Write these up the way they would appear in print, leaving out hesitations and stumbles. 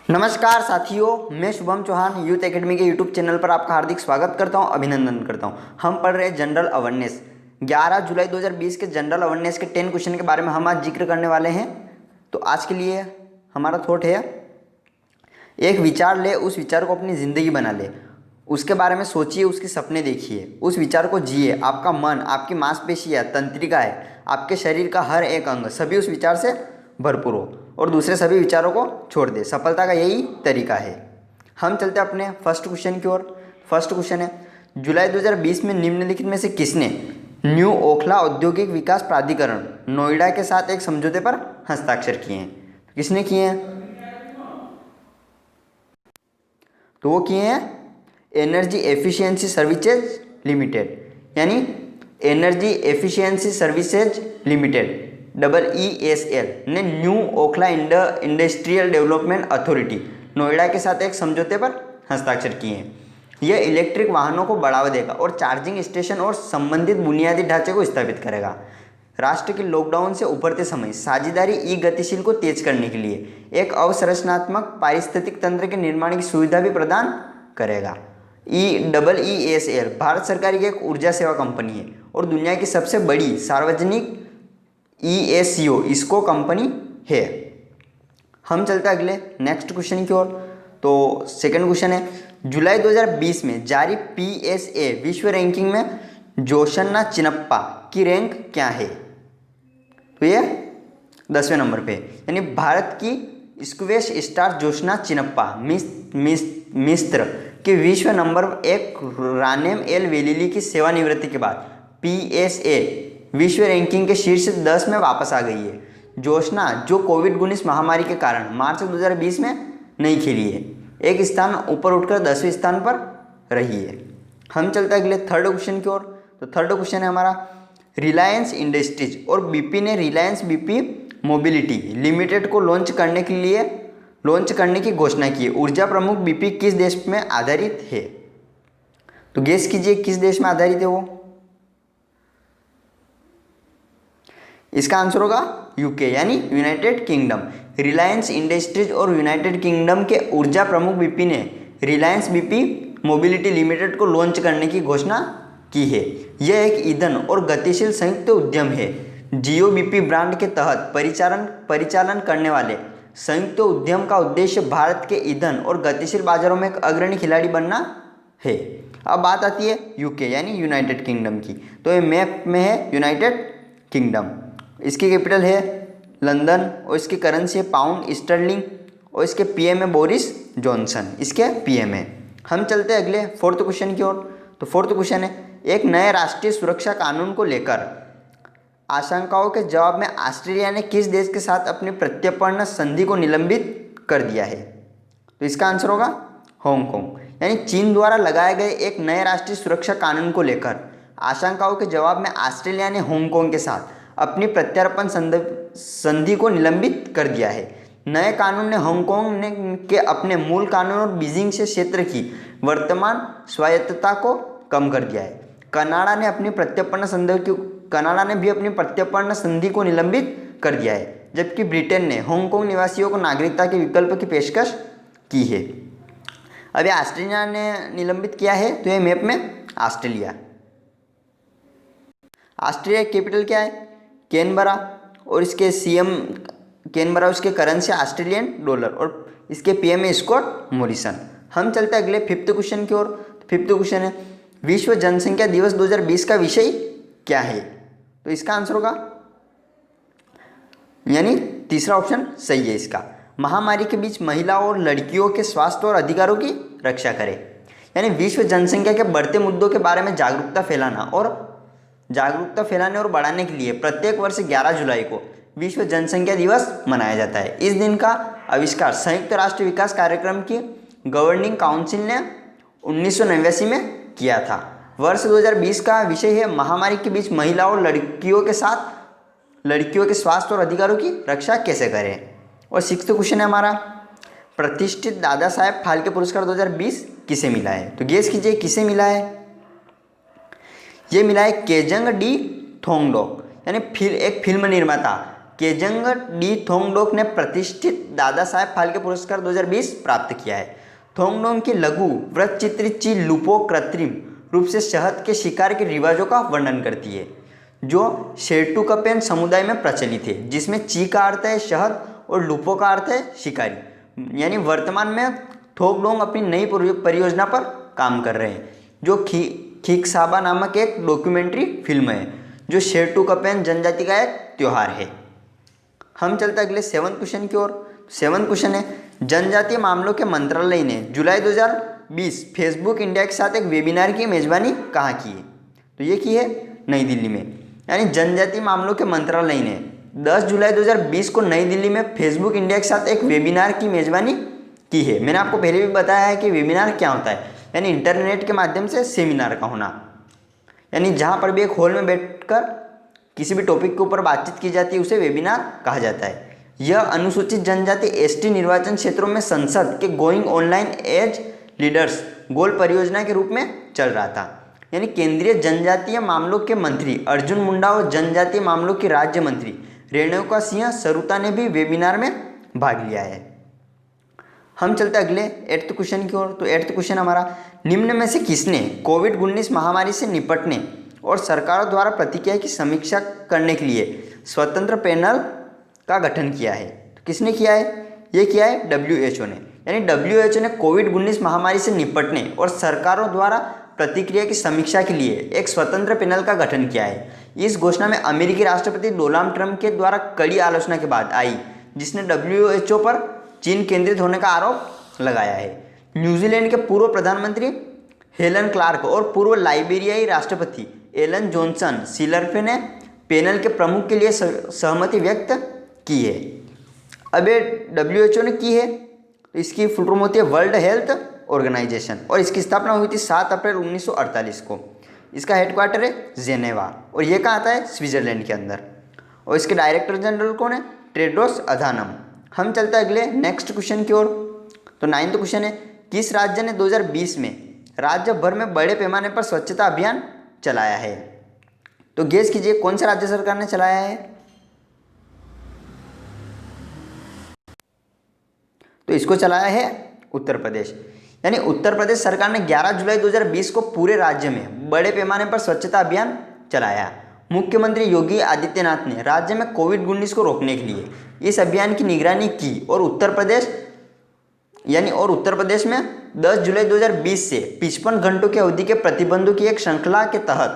नमस्कार साथियों, मैं शुभम चौहान यूथ एकेडमी के यूट्यूब चैनल पर आपका हार्दिक स्वागत करता हूं, अभिनंदन करता हूं। हम पढ़ रहे हैं जनरल अवेयरनेस। 11 जुलाई 2020 के जनरल अवेयरनेस के 10 क्वेश्चन के बारे में हम आज जिक्र करने वाले हैं। तो आज के लिए हमारा थॉट है, एक विचार ले, उस विचार को अपनी ज़िंदगी बना ले, उसके बारे में सोचिए, उसके सपने देखिए, उस विचार को जिए। आपका मन, आपकी मांसपेशियाँ, तंत्रिकाएँ, आपके शरीर का हर एक अंग सभी उस विचार से भरपूर हो और दूसरे सभी विचारों को छोड़ दे। सफलता का यही तरीका है। हम चलते हैं अपने फर्स्ट क्वेश्चन की ओर। फर्स्ट क्वेश्चन है, जुलाई 2020 में निम्नलिखित में से किसने न्यू ओखला औद्योगिक विकास प्राधिकरण नोएडा के साथ एक समझौते पर हस्ताक्षर किए हैं? किसने किए हैं? तो वो किए हैं एनर्जी एफिशिएंसी सर्विसेज लिमिटेड, यानी energy efficiency services limited EESL ने new Okhla industrial development authority Noida के साथ एक समझौते पर हस्ताक्षर किए हैं। यह इलेक्ट्रिक वाहनों को बढ़ावा देगा और चार्जिंग स्टेशन और संबंधित बुनियादी ढांचे को स्थापित करेगा। राष्ट्र के लॉकडाउन से उभरते समय साझेदारी ई गतिशील को तेज करने के लिए एक अवसंरचनात्मक पारिस्थितिक तंत्र के निर्माण की सुविधा भी प्रदान करेगा। EESL भारत सरकार की एक ऊर्जा सेवा कंपनी है और दुनिया की सबसे बड़ी सार्वजनिक ESCO इसको कंपनी है। हम चलते हैं अगले नेक्स्ट क्वेश्चन की ओर। तो सेकंड क्वेश्चन है, जुलाई 2020 में जारी PSA विश्व रैंकिंग में जोशन्ना चिनप्पा की रैंक क्या है? तो ये 10वें नंबर पे, यानी भारत की स्क्वैश स्टार जोशना चिनप्पा मिस्र के विश्व नंबर 1 रानेम एल वेलिली की सेवानिवृत्ति के बाद PSA विश्व रैंकिंग के शीर्ष 10 में वापस आ गई है। जोशना, जो कोविड-19 महामारी के कारण मार्च 2020 में नहीं खेली है, एक स्थान ऊपर उठकर 10वें स्थान पर रही है। हम चलते हैं अगले थर्ड क्वेश्चन की ओर। तो थर्ड क्वेश्चन है हमारा, रिलायंस इंडस्ट्रीज और BP ने रिलायंस BP मोबिलिटी लिमिटेड को लॉन्च करने की घोषणा की है। ऊर्जा प्रमुख BP किस देश में आधारित है? तो गेस कीजिए किस देश में आधारित है वो? इसका आंसर होगा UK, यानी यूनाइटेड किंगडम। रिलायंस इंडस्ट्रीज और यूनाइटेड किंगडम के ऊर्जा प्रमुख BP ने रिलायंस BP मोबिलिटी लिमिटेड को लॉन्च करने की घोषणा की है। यह एक ईंधन और गतिशील संयुक्त उद्यम है। जियो BP ब्रांड के तहत परिचालन करने वाले संयुक्त उद्यम का उद्देश्य भारत के ईंधन और गतिशील बाजारों में एक अग्रणी खिलाड़ी बनना है। अब बात आती है UK, यानी यूनाइटेड किंगडम की। तो ये मैप में है यूनाइटेड किंगडम। इसकी कैपिटल है लंदन और इसकी करेंसी है पाउंड स्टर्लिंग और इसके PM है बोरिस जॉनसन, इसके PM है। हम चलते हैं अगले फोर्थ क्वेश्चन की ओर। तो फोर्थ क्वेश्चन है, एक नए राष्ट्रीय सुरक्षा कानून को लेकर आशंकाओं के जवाब में ऑस्ट्रेलिया ने किस देश के साथ अपनी प्रत्यर्पण संधि को निलंबित कर दिया है? तो इसका आंसर होगा हांगकांग, यानी चीन द्वारा लगाए गए एक नए राष्ट्रीय सुरक्षा कानून को लेकर आशंकाओं के जवाब में ऑस्ट्रेलिया ने हांगकांग के साथ अपनी प्रत्यर्पण संधि को निलंबित कर दिया है। नए कानून ने हांगकांग के अपने मूल कानून और बीजिंग से क्षेत्र की वर्तमान स्वायत्तता को कम कर दिया है। कनाडा ने भी अपनी प्रत्यर्पण संधि को निलंबित कर दिया है, जबकि ब्रिटेन ने हांगकांग निवासियों को नागरिकता के विकल्प की पेशकश की है। अभी ऑस्ट्रेलिया ने निलंबित किया है, तो ये मैप में ऑस्ट्रेलिया की कैपिटल क्या है? कैनबरा और इसके CM कैनबरा, उसके करेंसी ऑस्ट्रेलियन डॉलर और इसके PM है स्कॉट मॉरिसन। हम चलते हैं अगले फिफ्थ क्वेश्चन की ओर। फिफ्थ क्वेश्चन है, विश्व जनसंख्या दिवस 2020 का विषय क्या है? तो इसका आंसर होगा, यानी तीसरा ऑप्शन सही है इसका, महामारी के बीच महिलाओं और लड़कियों के स्वास्थ्य और अधिकारों की रक्षा करें। यानी विश्व जनसंख्या के बढ़ते मुद्दों के बारे में जागरूकता फैलाने और बढ़ाने के लिए प्रत्येक वर्ष 11 जुलाई को विश्व जनसंख्या दिवस मनाया जाता है। इस दिन का आविष्कार संयुक्त राष्ट्र विकास कार्यक्रम की गवर्निंग काउंसिल ने 1989 में किया था। वर्ष 2020 का विषय है महामारी के बीच महिलाओं और लड़कियों के स्वास्थ्य और अधिकारों की रक्षा कैसे करें। और सिक्स्थ क्वेश्चन है हमारा, प्रतिष्ठित दादा साहेब फाल्के पुरस्कार 2020 किसे मिला है? तो गेस कीजिए किसे मिला है? ये मिला है केजंग डी थोंगडोक, यानी एक फिल्म निर्माता केजंग डी थोंगडोक ने प्रतिष्ठित दादा साहेब फाल्के पुरस्कार 2020 प्राप्त किया है। थोंगडोक की लघु वृत्तचित्र ची लुपो कृत्रिम रूप से शहद के शिकार के रिवाजों का वर्णन करती है जो शेरटुकपेन समुदाय में प्रचलित है, जिसमें ची का अर्थ है शहद और लुपो का अर्थ है शिकारी। यानी वर्तमान में थोंगडोक अपनी नई परियोजना पर काम कर रहे हैं जो खीकसाबा नामक एक डॉक्यूमेंट्री फिल्म है जो शेरटुकपेन जनजाति का एक त्यौहार है। हम चलते अगले 7th क्वेश्चन की ओर। 7th क्वेश्चन है, जनजातीय मामलों के मंत्रालय ने जुलाई 2020 फेसबुक इंडिया के साथ एक वेबिनार की मेजबानी कहाँ की है? तो ये की है नई दिल्ली में। यानी जनजातीय मामलों के मंत्रालय ने 10 जुलाई 2020 को नई दिल्ली में फेसबुक इंडिया के साथ एक वेबिनार की मेजबानी की है। मैंने आपको पहले भी बताया है कि वेबिनार क्या होता है, यानी इंटरनेट के माध्यम से सेमिनार का होना, यानी जहाँ पर भी एक हॉल में बैठकर किसी भी टॉपिक के ऊपर बातचीत की जाती है उसे वेबिनार कहा जाता है। यह अनुसूचित जनजाति एसटी निर्वाचन क्षेत्रों में संसद के गोइंग ऑनलाइन एज लीडर्स गोल परियोजना के रूप में चल रहा था। यानी केंद्रीय जनजातीय मामलों के मंत्री अर्जुन मुंडा और जनजातीय मामलों की राज्य मंत्री रेणुका सिंह सरुता ने भी वेबिनार में भाग लिया है। हम चलते अगले 8th क्वेश्चन की ओर। तो 8th क्वेश्चन हमारा, निम्न में से किसने कोविड-19 महामारी से निपटने और सरकारों द्वारा प्रतिक्रिया की समीक्षा करने के लिए स्वतंत्र पैनल का गठन किया है? तो किसने किया है? ये किया है WHO ने। यानी WHO ने कोविड-19 महामारी से निपटने और सरकारों द्वारा प्रतिक्रिया की समीक्षा के लिए एक स्वतंत्र पैनल का गठन किया है। इस घोषणा में अमेरिकी राष्ट्रपति डोनाल्ड ट्रंप के द्वारा कड़ी आलोचना के बाद आई, जिसने WHO पर चीन केंद्रित होने का आरोप लगाया है। न्यूजीलैंड के पूर्व प्रधानमंत्री हेलन क्लार्क और पूर्व लाइबेरियाई राष्ट्रपति एलन जॉनसन सिलर्फ ने पैनल के प्रमुख के लिए सहमति व्यक्त की है। अब ये WHO ने की है, तो इसकी फुल फॉर्म होती है वर्ल्ड हेल्थ ऑर्गेनाइजेशन और इसकी स्थापना हुई थी 7 अप्रैल 1948 को। इसका हेडक्वार्टर है जेनेवा और ये कहाँ आता है? स्विट्जरलैंड के अंदर। और इसके डायरेक्टर जनरल कौन है? टेड्रोस अधानम। हम चलते हैं अगले नेक्स्ट क्वेश्चन की ओर। तो 9th क्वेश्चन है, किस राज्य ने 2020 में राज्य भर में बड़े पैमाने पर स्वच्छता अभियान चलाया है? तो गेस कीजिए कौन सा राज्य सरकार ने चलाया है? तो इसको चलाया है उत्तर प्रदेश। यानी उत्तर प्रदेश सरकार ने 11 जुलाई 2020 को पूरे राज्य में बड़े पैमाने पर स्वच्छता अभियान चलाया। मुख्यमंत्री योगी आदित्यनाथ ने राज्य में कोविड-19 को रोकने के लिए इस अभियान की निगरानी की और उत्तर प्रदेश में 10 जुलाई 2020 से 55 घंटों की अवधि के प्रतिबंधों की एक श्रृंखला के तहत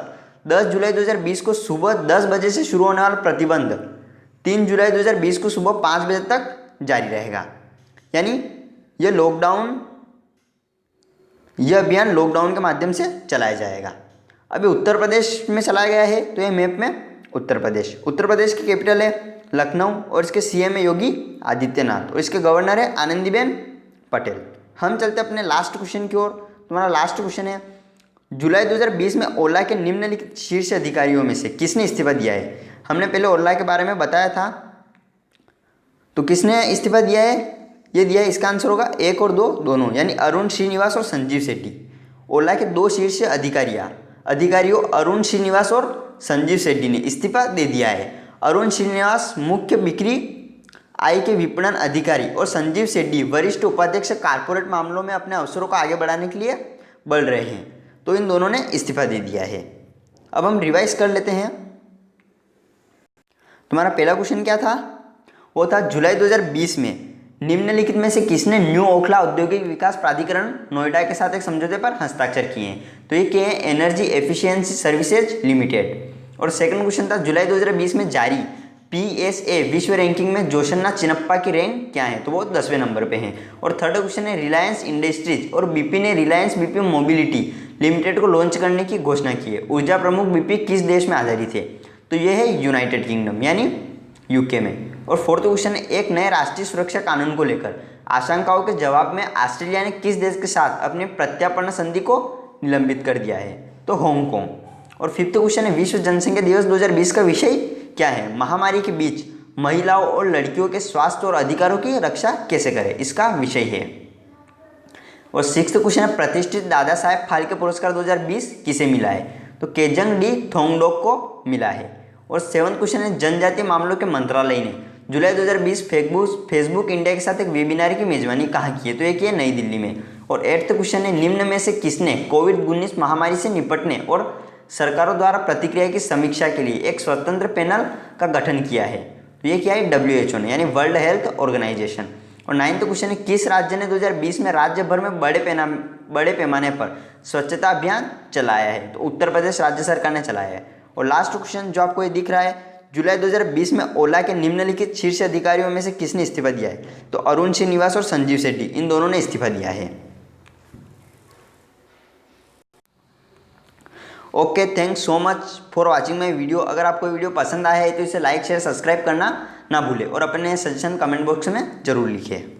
10 जुलाई 2020 को सुबह 10 बजे से शुरू होने वाला प्रतिबंध 3 जुलाई 2020 को सुबह 5 बजे तक जारी रहेगा। यानी यह अभियान लॉकडाउन के माध्यम से चलाया जाएगा। अभी उत्तर प्रदेश में चलाया गया है, तो ये मैप में उत्तर प्रदेश की कैपिटल है लखनऊ और इसके सीएम है योगी आदित्यनाथ और इसके गवर्नर है आनंदीबेन पटेल। हम चलते अपने लास्ट क्वेश्चन की ओर। तुम्हारा लास्ट क्वेश्चन है, जुलाई 2020 में ओला के निम्नलिखित शीर्ष अधिकारियों में से किसने इस्तीफा दिया है? हमने पहले ओला के बारे में बताया था, तो किसने इस्तीफा दिया है? ये दिया है, इसका आंसर होगा 1 और 2 दोनों, यानी अरुण श्रीनिवास और संजीव शेट्टी। ओला के 2 शीर्ष अधिकारियों अरुण श्रीनिवास और संजीव शेट्टी ने इस्तीफा दे दिया है। अरुण श्रीनिवास मुख्य बिक्री आय के विपणन अधिकारी और संजीव शेट्टी वरिष्ठ उपाध्यक्ष कारपोरेट मामलों में अपने अवसरों को आगे बढ़ाने के लिए बढ़ रहे हैं, तो इन दोनों ने इस्तीफा दे दिया है। अब हम रिवाइज कर लेते हैं। तुम्हारा पहला क्वेश्चन क्या था? वो था जुलाई 2020 में निम्नलिखित में से किसने न्यू ओखला औद्योगिक विकास प्राधिकरण नोएडा के साथ एक समझौते पर हस्ताक्षर किए हैं? तो ये किए हैं एनर्जी एफिशिएंसी सर्विसेज लिमिटेड। और सेकंड क्वेश्चन था जुलाई 2020 में जारी PSA विश्व रैंकिंग में जोशन्ना चिनप्पा की रैंक क्या है? तो वो 10वें नंबर पे हैं। और थर्ड क्वेश्चन है रिलायंस इंडस्ट्रीज और BP ने रिलायंस BP मोबिलिटी लिमिटेड को लॉन्च करने की घोषणा की है। ऊर्जा प्रमुख BP किस देश में आधारित है? तो ये है यूनाइटेड किंगडम यानी UK में। और फोर्थ क्वेश्चन है एक नए राष्ट्रीय सुरक्षा कानून को लेकर आशंकाओं के जवाब में ऑस्ट्रेलिया ने किस देश के साथ अपने प्रत्यार्पण संधि को निलंबित कर दिया है? तो हांगकांग। और फिफ्थ क्वेश्चन है विश्व जनसंख्या दिवस 2020 का विषय क्या है? महामारी के बीच महिलाओं और लड़कियों के स्वास्थ्य और अधिकारों की रक्षा कैसे करें, इसका विषय है। और सिक्स्थ क्वेश्चन है प्रतिष्ठित दादा साहेब फाल्के पुरस्कार 2020 किसे मिला है? तो केजंग डी थोंगडोक को मिला है। और 7th क्वेश्चन है जनजातीय मामलों के मंत्रालय ने जुलाई 2020 फेसबुक इंडिया के साथ एक वेबिनार की मेजबानी कहाँ की है, तो ये की है नई दिल्ली में। और 8th क्वेश्चन है निम्न में से किसने कोविड-19 महामारी से निपटने और सरकारों द्वारा प्रतिक्रिया की समीक्षा के लिए एक स्वतंत्र पैनल का गठन किया है, तो ये क्या है WHO ने, यानी वर्ल्ड हेल्थ ऑर्गेनाइजेशन। और 9th क्वेश्चन है किस राज्य ने 2020 में राज्य भर में बड़े पैमाने पर स्वच्छता अभियान चलाया है, तो उत्तर प्रदेश राज्य सरकार ने चलाया है। और लास्ट क्वेश्चन जो आपको ये दिख रहा है, जुलाई 2020 में ओला के निम्नलिखित शीर्ष अधिकारियों में से किसने इस्तीफा दिया है, तो अरुण श्रीनिवास और संजीव शेट्टी, इन दोनों ने इस्तीफा दिया है। Okay, thanks so much for watching my video. अगर आपको वीडियो पसंद आया है तो इसे लाइक शेयर सब्सक्राइब करना ना भूलें और अपने सजेशन कमेंट बॉक्स में जरूर लिखें।